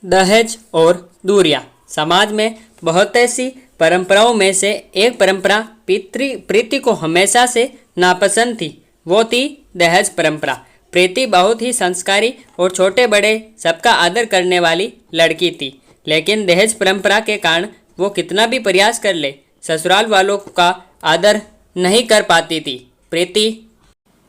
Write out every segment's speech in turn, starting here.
दहेज और दूरियां। समाज में बहुत ऐसी परंपराओं में से एक परंपरा प्रीति को हमेशा से नापसंद थी। वो थी दहेज परंपरा। प्रीति बहुत ही संस्कारी और छोटे बड़े सबका आदर करने वाली लड़की थी, लेकिन दहेज परंपरा के कारण वो कितना भी प्रयास कर ले ससुराल वालों का आदर नहीं कर पाती थी। प्रीति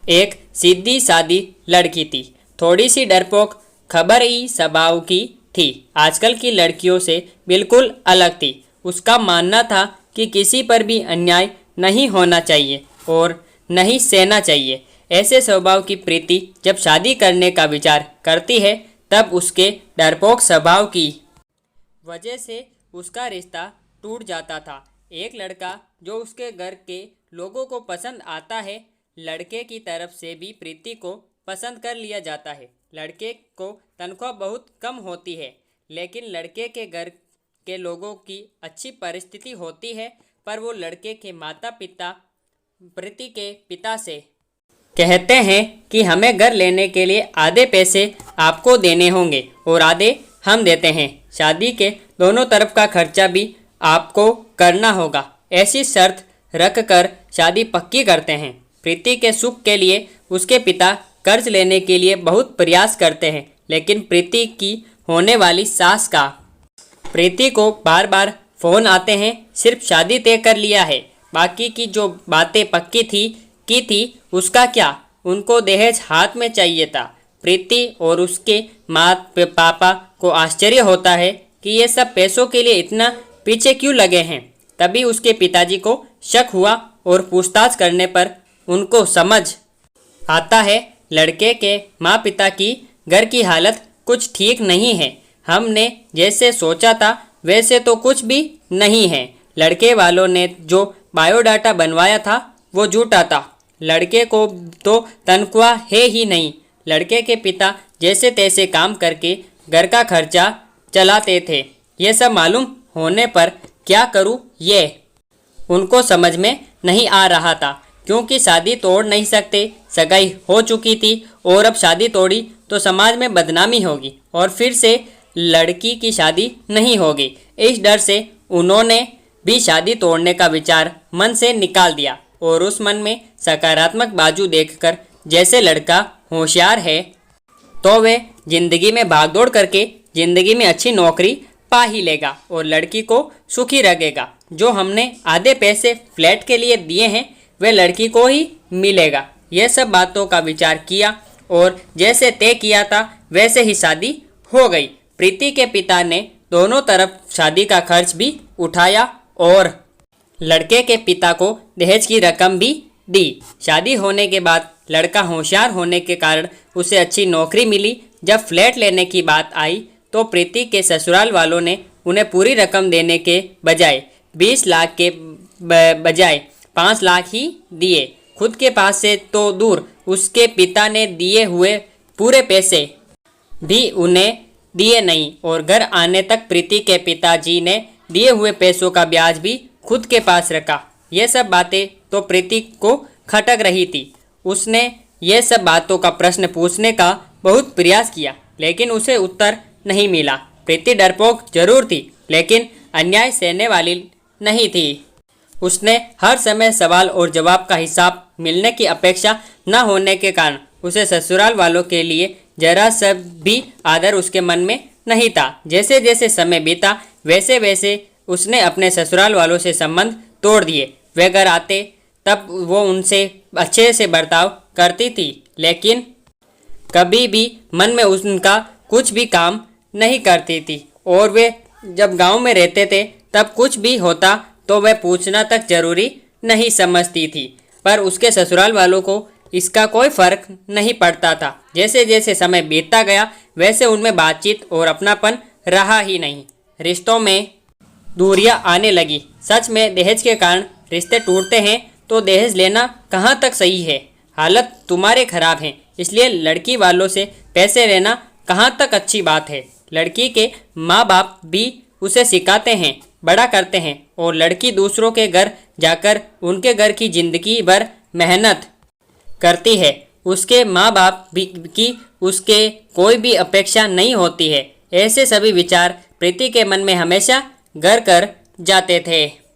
एक सीधी सादी लड़की थी, थोड़ी सी डरपोक, खबरी स्वभाव की थी। आजकल की लड़कियों से बिल्कुल अलग थी। उसका मानना था कि किसी पर भी अन्याय नहीं होना चाहिए और नहीं सहना चाहिए। ऐसे स्वभाव की प्रीति जब शादी करने का विचार करती है तब उसके डरपोक स्वभाव की वजह से उसका रिश्ता टूट जाता था। एक लड़का जो उसके घर के लोगों को पसंद आता है, लड़के की तरफ से भी प्रीति को पसंद कर लिया जाता है। लड़के को तनख्वाह बहुत कम होती है, लेकिन लड़के के घर के लोगों की अच्छी परिस्थिति होती है, पर वो लड़के के माता पिता प्रीति के पिता से कहते हैं कि हमें घर लेने के लिए आधे पैसे आपको देने होंगे और आधे हम देते हैं। शादी के दोनों तरफ का खर्चा भी आपको करना होगा। ऐसी शर्त रख कर शादी पक्की करते हैं। प्रीति के सुख के लिए उसके पिता कर्ज लेने के लिए बहुत प्रयास करते हैं, लेकिन प्रीति की होने वाली सास का प्रीति को बार बार फ़ोन आते हैं, सिर्फ शादी तय कर लिया है, बाकी की जो बातें पक्की थी उसका क्या। उनको दहेज हाथ में चाहिए था। प्रीति और उसके माँ पापा को आश्चर्य होता है कि ये सब पैसों के लिए इतना पीछे क्यों लगे हैं। तभी उसके पिताजी को शक हुआ और पूछताछ करने पर उनको समझ आता है लड़के के माँ पिता की घर की हालत कुछ ठीक नहीं है। हमने जैसे सोचा था वैसे तो कुछ भी नहीं है। लड़के वालों ने जो बायोडाटा बनवाया था वो झूठा था। लड़के को तो तनख्वाह है ही नहीं। लड़के के पिता जैसे तैसे काम करके घर का खर्चा चलाते थे। ये सब मालूम होने पर क्या करूँ ये उनको समझ में नहीं आ रहा था, क्योंकि शादी तोड़ नहीं सकते। सगाई हो चुकी थी और अब शादी तोड़ी तो समाज में बदनामी होगी और फिर से लड़की की शादी नहीं होगी। इस डर से उन्होंने भी शादी तोड़ने का विचार मन से निकाल दिया और उस मन में सकारात्मक बाजू देखकर जैसे लड़का होशियार है तो वे जिंदगी में भागदौड़ करके जिंदगी में अच्छी नौकरी पा ही लेगा और लड़की को सुखी रखेगा। जो हमने आधे पैसे फ्लैट के लिए दिए हैं वे लड़की को ही मिलेगा। यह सब बातों का विचार किया और जैसे तय किया था वैसे ही शादी हो गई। प्रीति के पिता ने दोनों तरफ शादी का खर्च भी उठाया और लड़के के पिता को दहेज की रकम भी दी। शादी होने के बाद लड़का होशियार होने के कारण उसे अच्छी नौकरी मिली। जब फ्लैट लेने की बात आई तो प्रीति के ससुराल वालों ने उन्हें पूरी रकम देने के बजाय 20 लाख के बजाय 5 लाख ही दिए। खुद के पास से तो दूर उसके पिता ने दिए हुए पूरे पैसे भी उन्हें दिए नहीं और घर आने तक प्रीति के पिताजी ने दिए हुए पैसों का ब्याज भी खुद के पास रखा। ये सब बातें तो प्रीति को खटक रही थी। उसने ये सब बातों का प्रश्न पूछने का बहुत प्रयास किया, लेकिन उसे उत्तर नहीं मिला। प्रीति डरपोक जरूर थी, लेकिन अन्याय सहने वाली नहीं थी। उसने हर समय सवाल और जवाब का हिसाब मिलने की अपेक्षा न होने के कारण उसे ससुराल वालों के लिए जरा सा भी आदर उसके मन में नहीं था। जैसे जैसे समय बीता वैसे वैसे उसने अपने ससुराल वालों से संबंध तोड़ दिए। वे घर आते तब वो उनसे अच्छे से बर्ताव करती थी, लेकिन कभी भी मन में उनका कुछ भी काम नहीं करती थी। और वे जब गांव में रहते थे तब कुछ भी होता तो वह पूछना तक जरूरी नहीं समझती थी, पर उसके ससुराल वालों को इसका कोई फर्क नहीं पड़ता था। जैसे जैसे समय बीतता गया वैसे उनमें बातचीत और अपनापन रहा ही नहीं। रिश्तों में दूरियां आने लगी। सच में दहेज के कारण रिश्ते टूटते हैं तो दहेज लेना कहाँ तक सही है। हालत तुम्हारे खराब है, इसलिए लड़की वालों से पैसे लेना कहाँ तक अच्छी बात है। लड़की के माँ बाप भी उसे सिखाते हैं, बड़ा करते हैं और लड़की दूसरों के घर जाकर उनके घर की जिंदगी भर मेहनत करती है। उसके माँ बाप की उसके कोई भी अपेक्षा नहीं होती है। ऐसे सभी विचार प्रीति के मन में हमेशा घर कर जाते थे।